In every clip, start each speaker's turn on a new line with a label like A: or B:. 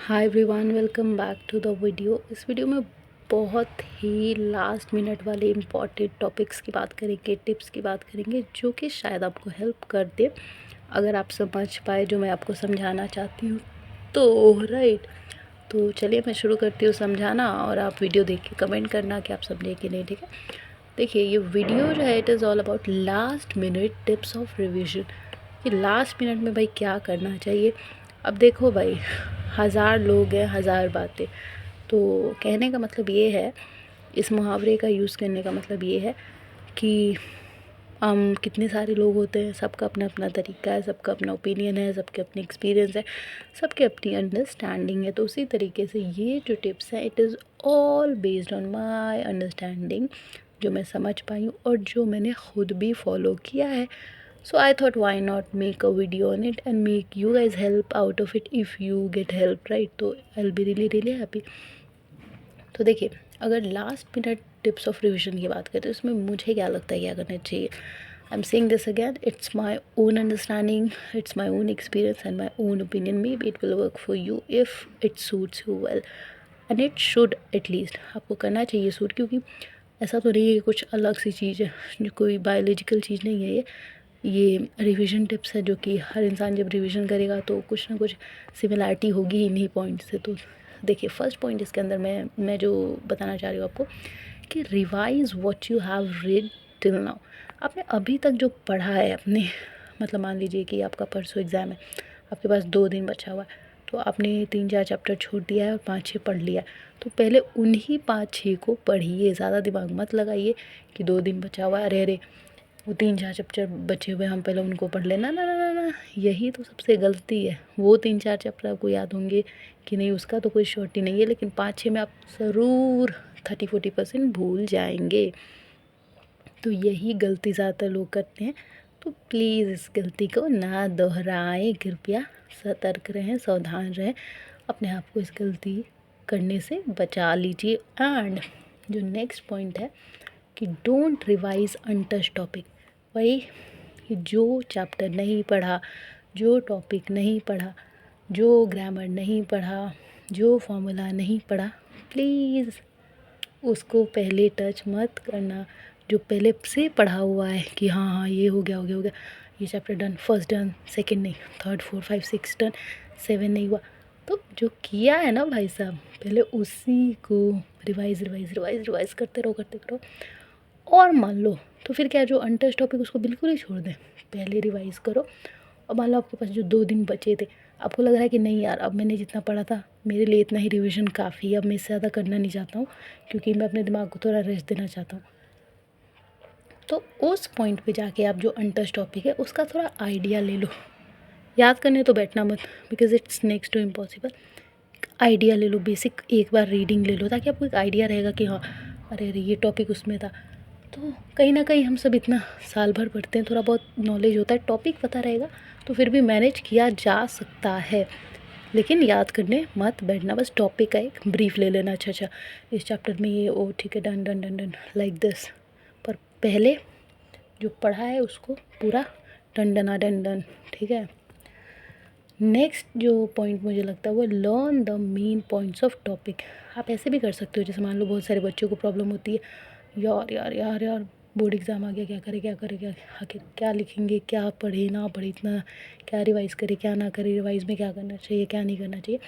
A: Hi everyone, welcome back to the video. इस video में बहुत ही लास्ट मिनट वाले इम्पॉर्टेंट टॉपिक्स की बात करेंगे, टिप्स की बात करेंगे जो कि शायद आपको हेल्प कर दे अगर आप समझ पाए जो मैं आपको समझाना चाहती हूँ तो राइट। तो चलिए मैं शुरू करती हूँ समझाना और आप वीडियो देख के कमेंट करना कि आप समझे कि नहीं। ठीक है, देखिए ये वीडियो जो है it is all about last minute tips of revision कि लास्ट मिनट में भाई क्या करना चाहिए। अब देखो भाई, हज़ार लोग हैं हज़ार बातें। तो कहने का मतलब ये है, इस मुहावरे का यूज़ करने का मतलब ये है कि हम कितने सारे लोग होते हैं, सबका अपना अपना तरीका है, सबका अपना ओपिनियन है, सबके अपने एक्सपीरियंस है, सबके अपनी अंडरस्टैंडिंग है। तो उसी तरीके से ये जो टिप्स हैं it is all based on my understanding, जो मैं समझ पाई हूँ और जो मैंने खुद भी फॉलो किया है। So I thought why not make a video on it and make you guys help out of it if you get help, right? तो I'll be really happy. तो देखिए, अगर last minute tips of revision की बात करें तो इसमें मुझे क्या लगता है क्या करना चाहिए। I am saying this again, it's my own understanding, it's my own experience and my own opinion. May be it will work for you if it suits you well and it should at least आपको करना चाहिए suit, क्योंकि ऐसा तो नहीं है कि कुछ अलग सी चीज़ है, जो कोई बायोलॉजिकल चीज़ नहीं है। ये रिवीजन टिप्स है जो कि हर इंसान जब रिवीजन करेगा तो कुछ ना कुछ सिमिलैरिटी होगी इन्हीं पॉइंट से। तो देखिए, फर्स्ट पॉइंट इसके अंदर मैं जो बताना चाह रही हूँ आपको कि revise what you have read till now. आपने अभी तक जो पढ़ा है अपने, मतलब मान लीजिए कि आपका परसों एग्ज़ाम है, आपके पास 2 दिन बचा हुआ है, तो आपने 3-4 चैप्टर छोड़ दिया है और 5-6 पढ़ लिया है। तो पहले उन्हीं 5-6 को पढ़िए, ज़्यादा दिमाग मत लगाइए कि 2 दिन बचा हुआ है, अरे अरे वो 3-4 चैप्टर बचे हुए हम पहले उनको पढ़ लेना। ना ना ना ना, यही तो सबसे गलती है। वो 3-4 चैप्टर आपको याद होंगे कि नहीं उसका तो कोई श्योरिटी नहीं है, लेकिन 5-6 में आप ज़रूर 30-40% भूल जाएंगे। तो यही गलती ज़्यादातर लोग करते हैं। तो प्लीज़ इस गलती को ना दोहराएं, कृपया सतर्क रहें, सावधान रहें, अपने आप को इस गलती करने से बचा लीजिए। एंड जो नेक्स्ट पॉइंट है कि डोंट रिवाइज अनटच टॉपिक। वही कि जो चैप्टर नहीं पढ़ा, जो टॉपिक नहीं पढ़ा, जो ग्रामर नहीं पढ़ा, जो फॉर्मूला नहीं पढ़ा, प्लीज़ उसको पहले टच मत करना। जो पहले से पढ़ा हुआ है कि हाँ हाँ ये हो गया हो गया हो गया, ये chapter done, first done, second नहीं, थर्ड 4 5 6 डन, 7 नहीं हुआ, तो जो किया है ना भाई साहब, पहले उसी को रिवाइज रिवाइज रिवाइज रिवाइज करते रहो। और मान लो तो फिर क्या, जो अनटच टॉपिक उसको बिल्कुल ही छोड़ दें, पहले रिवाइज करो। और मान लो आपके पास जो 2 दिन बचे थे, आपको लग रहा है कि नहीं यार अब मैंने जितना पढ़ा था मेरे लिए इतना ही रिवीजन काफ़ी है, अब मैं इससे ज़्यादा करना नहीं चाहता हूँ क्योंकि मैं अपने दिमाग को थोड़ा रेस्ट देना चाहता हूँ। तो उस पॉइंट पे जाके आप जो अनटच टॉपिक है उसका थोड़ा आइडिया ले लो। याद करने तो बैठना मत, because it's next to impossible. Idea ले लो, बेसिक एक बार रीडिंग ले लो ताकि आपको एक आइडिया रहेगा कि हाँ अरे अरे ये टॉपिक उसमें था। तो कहीं ना कहीं हम सब इतना साल भर पढ़ते हैं, थोड़ा बहुत नॉलेज होता है, टॉपिक पता रहेगा तो फिर भी मैनेज किया जा सकता है। लेकिन याद करने मत बैठना, बस टॉपिक का एक ब्रीफ ले लेना, अच्छा इस चैप्टर में ये, ओ ठीक है, done done done done like this. पर पहले जो पढ़ा है उसको पूरा डन डना डन डन, ठीक है। नेक्स्ट जो पॉइंट मुझे लगता है वो learn the main points of topic. आप ऐसे भी कर सकते हो, जैसे मान लो बहुत सारे बच्चों को प्रॉब्लम होती है, यार यार यार यार बोर्ड एग्ज़ाम आ गया, क्या आखिर क्या लिखेंगे, क्या पढ़े ना पढ़े, इतना क्या रिवाइज़ करे क्या ना करे, रिवाइज़ में क्या करना चाहिए क्या नहीं करना चाहिए।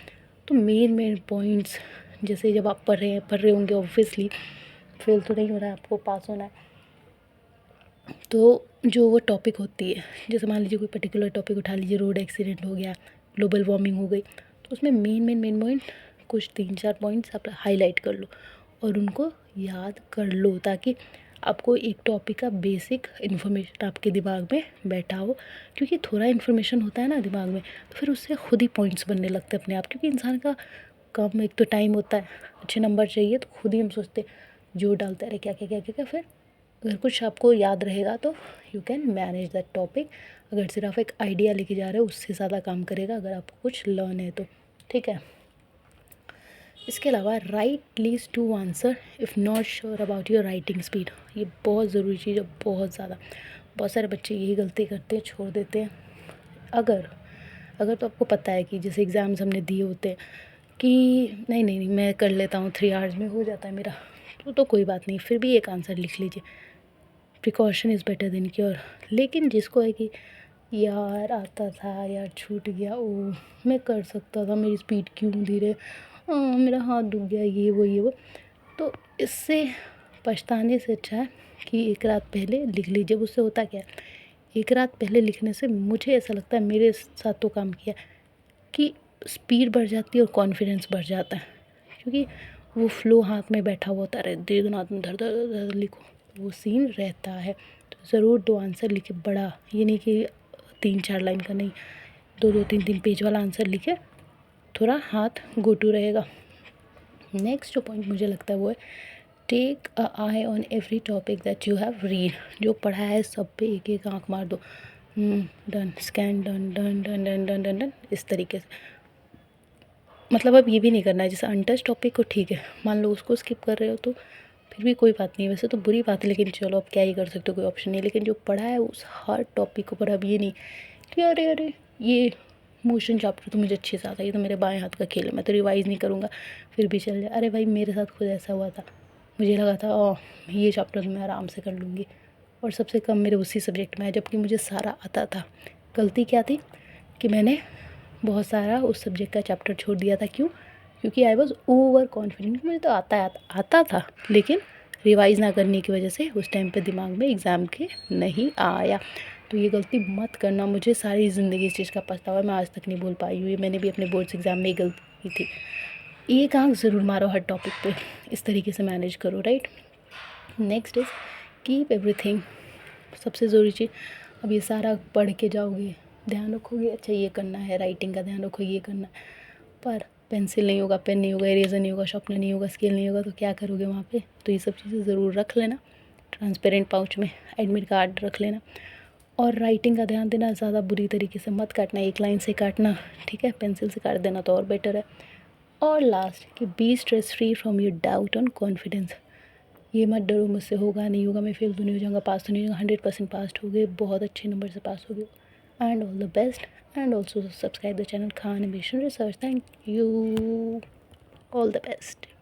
A: तो मेन पॉइंट्स, जैसे जब आप पढ़ रहे होंगे, ऑब्वियसली फेल तो नहीं हो रहा है, आपको पास होना है। तो जो वो टॉपिक होती है, जैसे मान लीजिए कोई पर्टिकुलर टॉपिक उठा लीजिए, रोड एक्सीडेंट हो गया, ग्लोबल वार्मिंग हो गई, तो उसमें मेन पॉइंट कुछ 3-4 पॉइंट्स आप हाईलाइट कर लो और उनको याद कर लो ताकि आपको एक टॉपिक का बेसिक इन्फॉर्मेशन आपके दिमाग में बैठा हो। क्योंकि थोड़ा इन्फॉर्मेशन होता है ना दिमाग में तो फिर उससे खुद ही पॉइंट्स बनने लगते हैं अपने आप, क्योंकि इंसान का कम एक तो टाइम होता है, अच्छे नंबर चाहिए, तो खुद ही हम सोचते जो डालते रहे क्या फिर अगर कुछ आपको याद रहेगा तो you can manage that topic. अगर सिर्फ एक आइडिया लेके जा रहे हो उससे ज़्यादा काम करेगा अगर आपको कुछ लर्न है तो, ठीक है। इसके अलावा write please to answer if not sure about your writing speed. ये बहुत ज़रूरी चीज़ है, बहुत ज़्यादा। बहुत सारे बच्चे यही गलती करते हैं, छोड़ देते हैं। अगर अगर तो आपको पता है कि जैसे एग्ज़ाम्स हमने दिए होते हैं कि नहीं नहीं नहीं मैं कर लेता हूँ, 3 आवर्स में हो जाता है मेरा, तो कोई बात नहीं, फिर भी एक आंसर लिख लीजिए, precaution is better than cure. लेकिन जिसको है कि यार आता था, यार छूट गया, ओ मैं कर सकता था, मेरी स्पीड क्यों धीरे, मेरा हाथ दुख गया, ये वो, तो इससे पछताने से अच्छा है कि एक रात पहले लिख लीजिए। उससे होता क्या है, एक रात पहले लिखने से मुझे ऐसा लगता है, मेरे साथ तो काम किया कि स्पीड बढ़ जाती है और कॉन्फिडेंस बढ़ जाता है, क्योंकि वो फ्लो हाथ में बैठा हुआ होता है, दिमाग में धर धर धर लिखो, वो सीन रहता है। तो ज़रूर 2 आंसर लिखे, बड़ा ये नहीं कि 3-4 लाइन का नहीं, 2-2 3-3 पेज वाला आंसर लिखे, थोड़ा हाथ गो टू रहेगा। नेक्स्ट जो पॉइंट मुझे लगता है वो है take a eye on every topic that you have read. जो पढ़ा है सब पे एक एक आँख मार दो, done, scan, done done done done done done done, इस तरीके से। मतलब अब ये भी नहीं करना है, जैसे अनटच टॉपिक को ठीक है, मान लो उसको स्किप कर रहे हो तो फिर भी कोई बात नहीं, वैसे तो बुरी बात है, लेकिन चलो अब क्या ही कर सकते हो, कोई ऑप्शन नहीं है। लेकिन जो पढ़ा है उस हर टॉपिक को पढ़ा, अब ये नहीं कि अरे अरे ये मोशन चैप्टर तो मुझे अच्छे से आता है, ये तो मेरे बाएं हाथ का खेल है, मैं तो रिवाइज़ नहीं करूँगा फिर भी चल जाए। अरे भाई मेरे साथ खुद ऐसा हुआ था, मुझे लगा था ये चैप्टर तो मैं आराम से कर लूँगी, और सबसे कम मेरे उसी सब्जेक्ट में है, जबकि मुझे सारा आता था। गलती क्या थी कि मैंने बहुत सारा उस सब्जेक्ट का चैप्टर छोड़ दिया था। क्यों? क्योंकि आई वॉज़ ओवर कॉन्फिडेंट, मुझे तो आता था, लेकिन रिवाइज़ ना करने की वजह से उस टाइम पे दिमाग में एग्ज़ाम के नहीं आया। तो ये गलती मत करना, मुझे सारी ज़िंदगी इस चीज़ का पछतावा है, मैं आज तक नहीं भूल पाई हूँ। ये मैंने भी अपने बोर्ड्स एग्ज़ाम में गलती थी। एक आंख ज़रूर मारो हर टॉपिक पे, इस तरीके से मैनेज करो, right. Next is keep everything. सबसे ज़रूरी चीज़, अब ये सारा पढ़ के जाओगे, ध्यान रखोगे अच्छा ये करना है, राइटिंग का ध्यान रखो, ये करना है, पर पेंसिल नहीं होगा, पेन नहीं होगा, इरेज़र नहीं होगा, शार्पनर नहीं होगा, स्केल नहीं होगा, तो क्या करोगे वहाँ पे। तो ये सब चीज़ें ज़रूर रख लेना, ट्रांसपेरेंट पाउच में एडमिट कार्ड रख लेना। और राइटिंग का ध्यान देना, ज़्यादा बुरी तरीके से मत काटना, एक लाइन से काटना, ठीक है, पेंसिल से काट देना तो और बेटर है। और लास्ट कि be stress free from your doubt on confidence. ये मत डरो मुझसे होगा नहीं होगा, मैं फेल तो नहीं हो जाऊँगा, पास तो नहीं होगा, 100% पास हो गए, बहुत अच्छे नंबर से पास हो गए। And all the best, and also subscribe the channel Khan ambition research. Thank you, all the best.